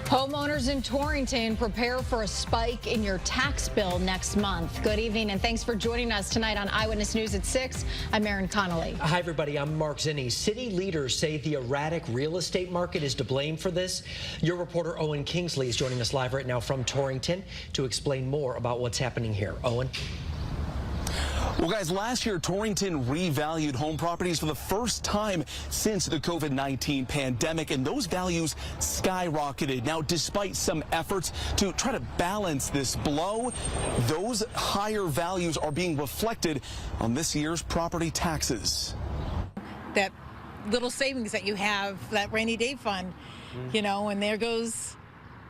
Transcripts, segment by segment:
Homeowners in Torrington prepare for a spike in your tax bill next month. Good evening and thanks for joining us tonight on Eyewitness News at 6. I'm Erin Connolly. Hi everybody, I'm Mark Zinni. City leaders say the erratic real estate market is to blame for this. Your reporter Owen Kingsley is joining us live right now from Torrington to explain more about what's happening here. Owen? Well, guys, last year, Torrington revalued home properties for the first time since the COVID-19 pandemic, and those values skyrocketed. Now, despite some efforts to try to balance this blow, those higher values are being reflected on this year's property taxes. That little savings that you have, that rainy day fund, you know, and there goes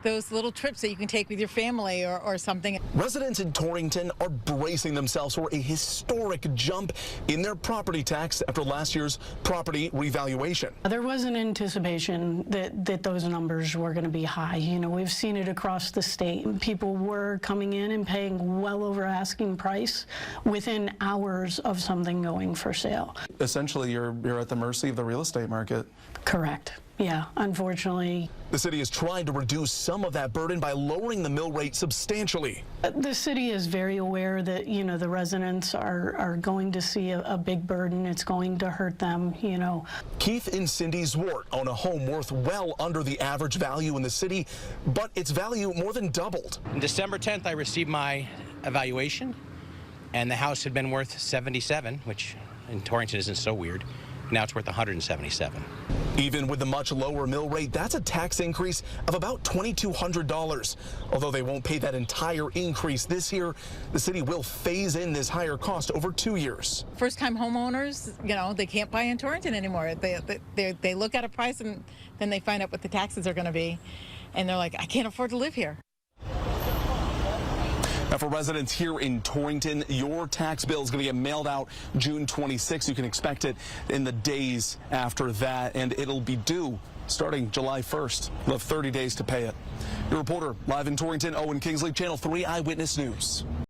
those little trips that you can take with your family or something. Residents in Torrington are bracing themselves for a historic jump in their property tax after last year's property revaluation. There was an anticipation that those numbers were going to be high. You know, we've seen it across the state. People were coming in and paying well over asking price within hours of something going for sale. Essentially, you're at the mercy of the real estate market. Correct. Yeah, unfortunately. The city is trying to reduce some of that burden by lowering the mill rate substantially. The city is very aware that, you know, the residents are going to see a big burden. It's going to hurt them, you know. Keith and Cindy Zwart own a home worth well under the average value in the city, but its value more than doubled. On December 10th, I received my evaluation, and the house had been worth $77, which in Torrington isn't so weird. Now it's worth $177. Even with the much lower mill rate, that's a tax increase of about $2,200. Although they won't pay that entire increase this year, the city will phase in this higher cost over 2 years. First-time homeowners, you know, they can't buy in Torrington anymore. They look at a price and then they find out what the taxes are going to be, and they're like, I can't afford to live here. Now, for residents here in Torrington, your tax bill is going to get mailed out June 26th. You can expect it in the days after that, and it'll be due starting July 1st. You'll have 30 days to pay it. Your reporter live in Torrington, Owen Kingsley, Channel 3 Eyewitness News.